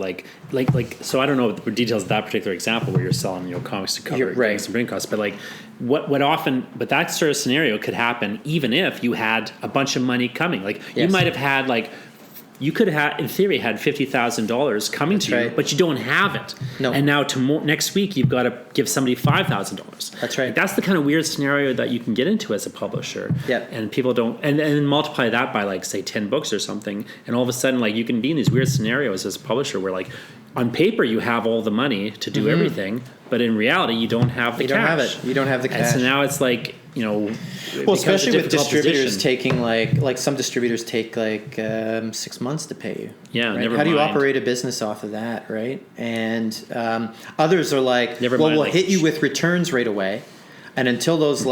Speaker 1: so I don't know the details of that particular example where you're selling comics to cover some printing costs, but what often, but that sort of scenario could happen even if you had a bunch of money coming. You might have had you could have, in theory, had $50,000 coming to you, but you don't have it.
Speaker 2: No.
Speaker 1: And now next week you've got to give somebody $5,000.
Speaker 2: That's right.
Speaker 1: That's the kind of weird scenario that you can get into as a publisher.
Speaker 2: Yep.
Speaker 1: And people don't, and then multiply that by say 10 books or something, and all of a sudden you can be in these weird scenarios as a publisher where on paper you have all the money to do everything, but in reality you don't have the cash.
Speaker 2: You don't have it. You don't have the cash.
Speaker 1: And so now it's
Speaker 2: well, especially with distributors taking some distributors take 6 months to pay you.
Speaker 1: Yeah,
Speaker 2: right?
Speaker 1: never
Speaker 2: How
Speaker 1: mind.
Speaker 2: do you operate a business off of that, right? And others are we'll hit you with returns right away, and until those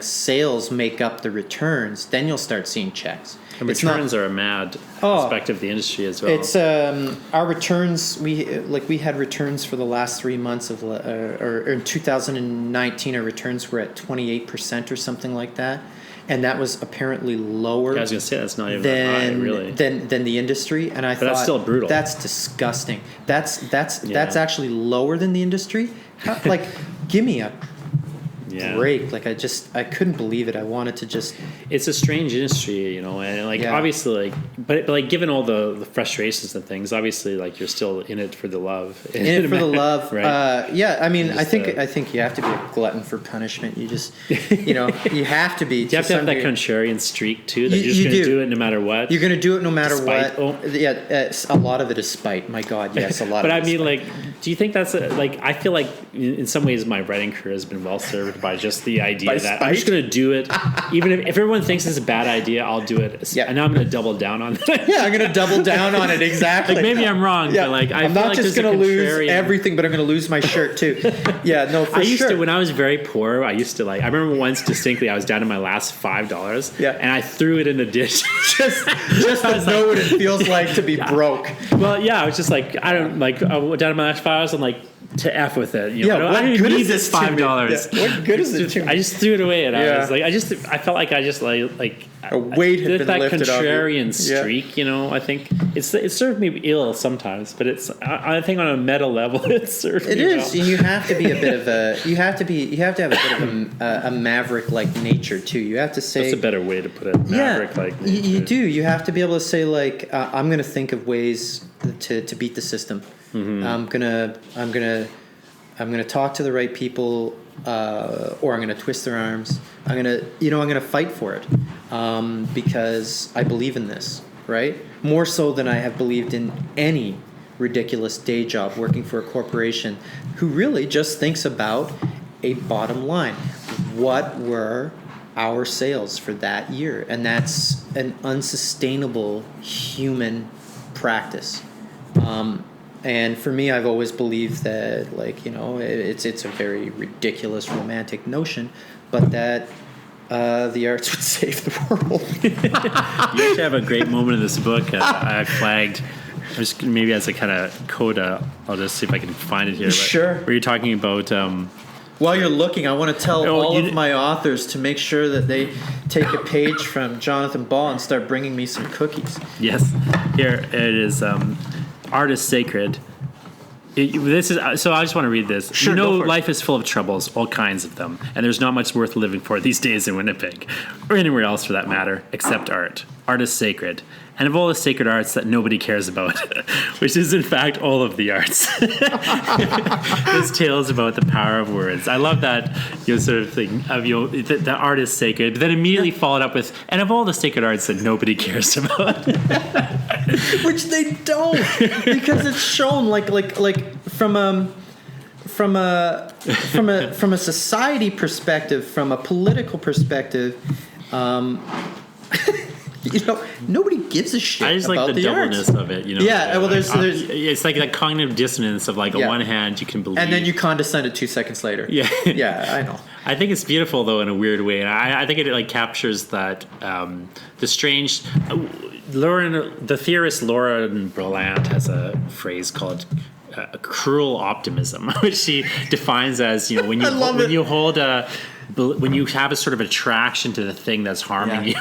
Speaker 2: sales make up the returns, then you'll start seeing checks.
Speaker 1: And returns are a mad aspect of the industry as well.
Speaker 2: It's our returns. We had returns for the last 3 months of, or in 2019, our returns were at 28% or something like that, and that was apparently lower.
Speaker 1: Yeah, I was going to say that's not even that high, really.
Speaker 2: Than the industry, and I thought
Speaker 1: that's still brutal.
Speaker 2: That's disgusting. That's actually lower than the industry. Give me a break. I couldn't believe it. I wanted to just.
Speaker 1: It's a strange industry, and obviously, but given all the frustrations and things, obviously, you're still in it for the love.
Speaker 2: In it for the love,
Speaker 1: right?
Speaker 2: Yeah. I mean, I think you have to be a glutton for punishment. You just, you have to be.
Speaker 1: You have to have that contrarian streak too. That you're just going to do it no matter what.
Speaker 2: You're going to do it no matter
Speaker 1: Despite,
Speaker 2: what. Yeah, a lot of it is spite. My God, yes, a lot.
Speaker 1: But
Speaker 2: of
Speaker 1: I
Speaker 2: it
Speaker 1: mean, Do you think that's like, I feel like in some ways my writing career has been well served by just the idea that I'm just going to do it. Even if everyone thinks it's a bad idea, I'll do it.
Speaker 2: Yeah.
Speaker 1: And now I'm going to double down on that.
Speaker 2: Yeah, I'm going to double down on it. Exactly.
Speaker 1: Like maybe I'm wrong, but like
Speaker 2: I'm not just going to lose everything, but I'm going to lose my shirt too. Yeah, no, for
Speaker 1: I used
Speaker 2: sure.
Speaker 1: to, when I was very poor, I remember once distinctly I was down to my last $5.
Speaker 2: Yeah.
Speaker 1: And I threw it in the ditch.
Speaker 2: just to know what it feels like to be broke.
Speaker 1: Well, yeah, I was just like, I went down to my last $5. I'm like, to F with it. You know?
Speaker 2: Yeah,
Speaker 1: I don't even need this $5.
Speaker 2: Yeah, what good is it to me?
Speaker 1: I just threw it away, and I was like, I felt like I just like
Speaker 2: a weight had been
Speaker 1: that
Speaker 2: lifted off you.
Speaker 1: contrarian streak. You know, I think it served me ill sometimes, but I think on a meta level it served.
Speaker 2: It
Speaker 1: me
Speaker 2: is.
Speaker 1: well.
Speaker 2: You have to be a bit of a. You have to have a bit of a maverick like nature too. You have to say.
Speaker 1: That's a better way to put it. Maverick like.
Speaker 2: Yeah, you do. You have to be able to say like, I'm going to think of ways to beat the system. Mm-hmm. I'm gonna talk to the right people, or I'm gonna twist their arms. I'm gonna fight for it, because I believe in this, right? More so than I have believed in any ridiculous day job working for a corporation who really just thinks about a bottom line. What were our sales for that year? And that's an unsustainable human practice. And for me, I've always believed that, like, you know, it's a very ridiculous romantic notion, but that the arts would save the world.
Speaker 1: You actually have a great moment in this book. I flagged, just maybe as a kind of coda. I'll just see if I can find it here.
Speaker 2: Sure.
Speaker 1: Where you're talking about.
Speaker 2: While you're looking, I want to tell all of my authors to make sure that they take a page from Jonathan Ball and start bringing me some cookies.
Speaker 1: Yes, here it is. Art is sacred. This is so. I just want to read this.
Speaker 2: Sure,
Speaker 1: life is full of troubles, all kinds of them, and there's not much worth living for these days in Winnipeg, or anywhere else for that matter, except art. Art is sacred, and of all the sacred arts that nobody cares about, which is in fact all of the arts. This tale is about the power of words. I love that sort of thing of the art is sacred, but then immediately followed up with, and of all the sacred arts that nobody cares about.
Speaker 2: Which they don't, because it's shown like from a society perspective, from a political perspective, nobody gives a shit.
Speaker 1: I just
Speaker 2: about
Speaker 1: like the doubleness
Speaker 2: arts.
Speaker 1: of it.
Speaker 2: Yeah, well, there's
Speaker 1: it's like that cognitive dissonance of like on one hand you can believe,
Speaker 2: and then you condescend it 2 seconds later.
Speaker 1: Yeah,
Speaker 2: yeah, I know.
Speaker 1: I think it's beautiful though in a weird way, and I think it like captures that the strange. The theorist Lauren Berlant has a phrase called a cruel optimism, which she defines as when you have a sort of attraction to the thing that's harming you.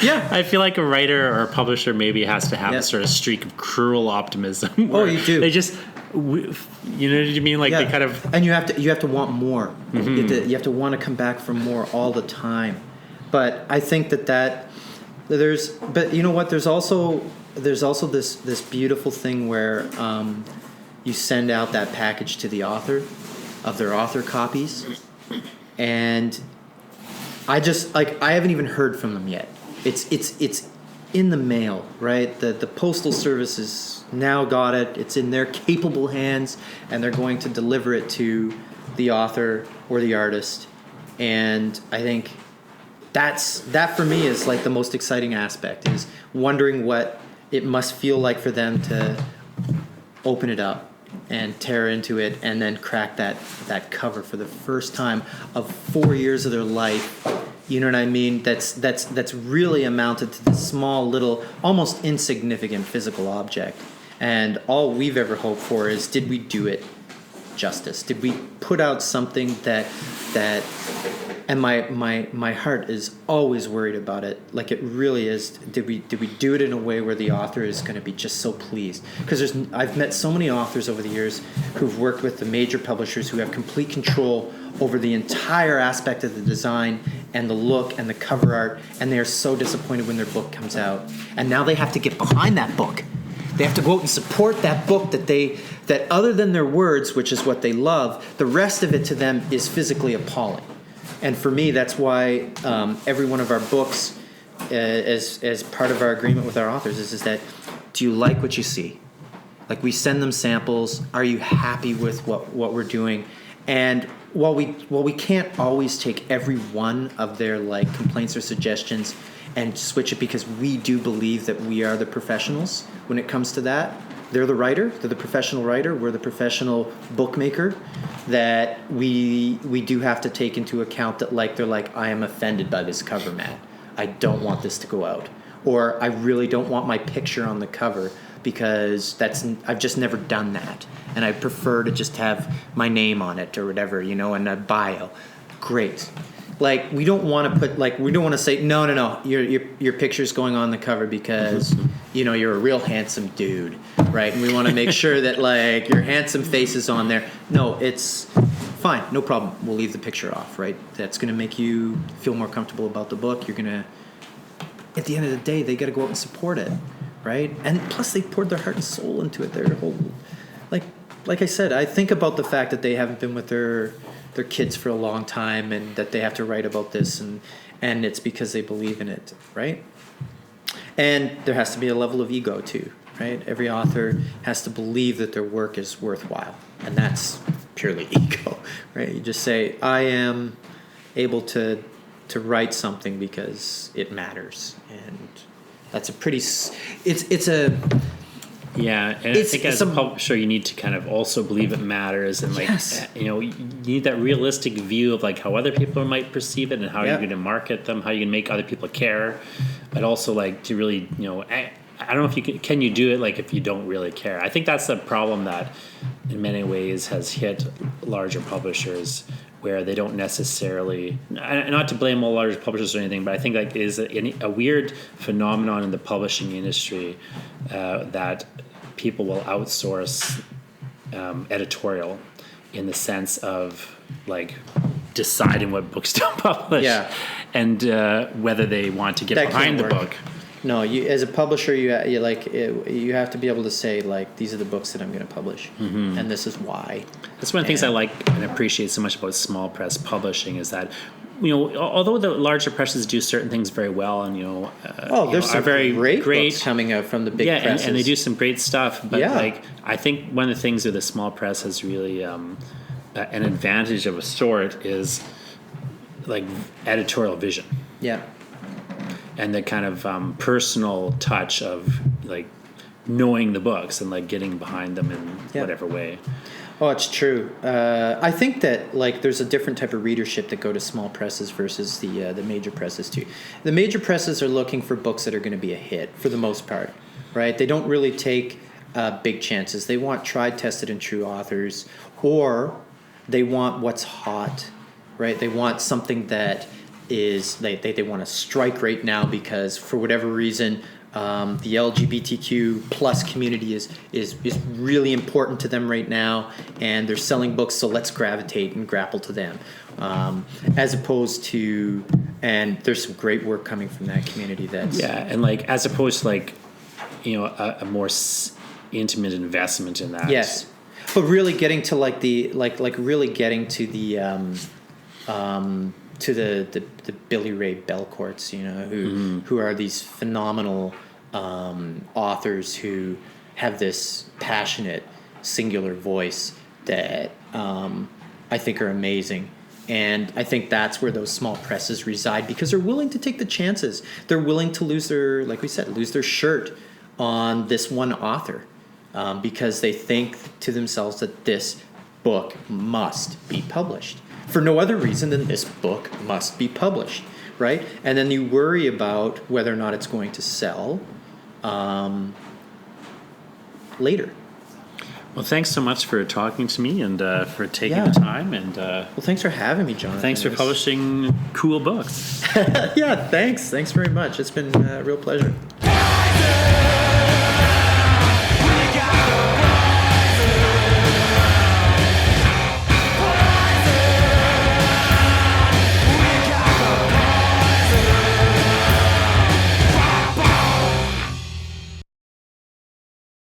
Speaker 2: Yeah.
Speaker 1: I feel like a writer or a publisher maybe has to have a sort of streak of cruel optimism.
Speaker 2: Oh, you do.
Speaker 1: They just, you know what I mean? Like they kind of,
Speaker 2: and you have to want more. Mm-hmm. You have to want to come back for more all the time. But I think that but you know what? There's also this beautiful thing where you send out that package to the author of their author copies. And I haven't even heard from them yet. It's in the mail, right? The postal service has now got it. It's in their capable hands, and they're going to deliver it to the author or the artist. And I think that for me is like the most exciting aspect, is wondering what it must feel like for them to open it up and tear into it and then crack that cover for the first time of 4 years of their life. You know what I mean? That's really amounted to this small little, almost insignificant physical object. And all we've ever hoped for is, did we do it justice? Did we put out something that and my heart is always worried about it. Like, it really is. Did we do it in a way where the author is going to be just so pleased? Because I've met so many authors over the years who've worked with the major publishers who have complete control over the entire aspect of the design and the look and the cover art, and they are so disappointed when their book comes out. And now they have to get behind that book. They have to go out and support that book that other than their words, which is what they love, the rest of it to them is physically appalling. And for me, that's why every one of our books, as part of our agreement with our authors, is that, do you like what you see? Like, we send them samples. Are you happy with what we're doing? And while we can't always take every one of their like complaints or suggestions and switch it, because we do believe that we are the professionals when it comes to that. They're the writer. They're the professional writer. We're the professional bookmaker. That we do have to take into account that, like, they're like, I am offended by this cover, Matt. I don't want this to go out. Or I really don't want my picture on the cover because I've just never done that. And I prefer to just have my name on it or whatever, and a bio. Great. Like, we don't want to put, like, we don't want to say, no, your picture's going on the cover because, you're a real handsome dude, right? And we want to make sure that, like, your handsome face is on there. No, it's fine. No problem. We'll leave the picture off, right? That's going to make you feel more comfortable about the book. You're going to, at the end of the day, they got to go out and support it, right? And plus, they poured their heart and soul into it. Their whole, like I said, I think about the fact that they haven't been with their kids for a long time, and that they have to write about this, and it's because they believe in it, right? And there has to be a level of ego too, right? Every author has to believe that their work is worthwhile, and that's purely ego, right? You just say, I am able to write something because it matters, and that's a pretty. It's a.
Speaker 1: Yeah, and I think as a publisher, you need to kind of also believe it matters, and like,
Speaker 2: yes.
Speaker 1: You need that realistic view of like how other people might perceive it and how you're going to market them, how you can make other people care, but also like to really, I don't know if you can you do it like if you don't really care. I think that's the problem that in many ways has hit larger publishers, where they don't necessarily, not to blame all large publishers or anything, but I think like it is a weird phenomenon in the publishing industry that people will outsource editorial in the sense of like deciding what books to publish, and whether they want to get that behind the book.
Speaker 2: No, you as a publisher, you have to be able to say, like, these are the books that I'm going to publish, and this is why.
Speaker 1: That's one of the things I like and appreciate so much about small press publishing is that, although the larger presses do certain things very well, and
Speaker 2: there's some
Speaker 1: very
Speaker 2: great books coming out from the big presses,
Speaker 1: and they do some great stuff. But like, I think one of the things with the small press has really an advantage of a sort is like editorial vision.
Speaker 2: Yeah.
Speaker 1: And the kind of personal touch of like knowing the books and like getting behind them in whatever way.
Speaker 2: Oh, it's true. I think that like there's a different type of readership that go to small presses versus the major presses too. The major presses are looking for books that are going to be a hit for the most part, right? They don't really take big chances. They want tried, tested, and true authors, or they want what's hot, right? They want something that is they want to strike right now because for whatever reason the LGBTQ plus community is really important to them right now, and they're selling books, so let's gravitate and grapple to them, as opposed to, and there's some great work coming from that community that's
Speaker 1: and like as opposed to like a more intimate investment in that.
Speaker 2: Yes, but really getting to like the like really getting to the to the Billy Ray Belcourts, who are these phenomenal authors who have this passionate, singular voice that I think are amazing. And I think that's where those small presses reside, because they're willing to take the chances. They're willing to lose their shirt on this one author because they think to themselves that this book must be published. For no other reason than this book must be published, right? And then you worry about whether or not it's going to sell later.
Speaker 1: Well, thanks so much for talking to me and for taking the time. And
Speaker 2: well, thanks for having me, Jonathan.
Speaker 1: Thanks for publishing cool books.
Speaker 2: Yeah, thanks. Thanks very much. It's been a real pleasure.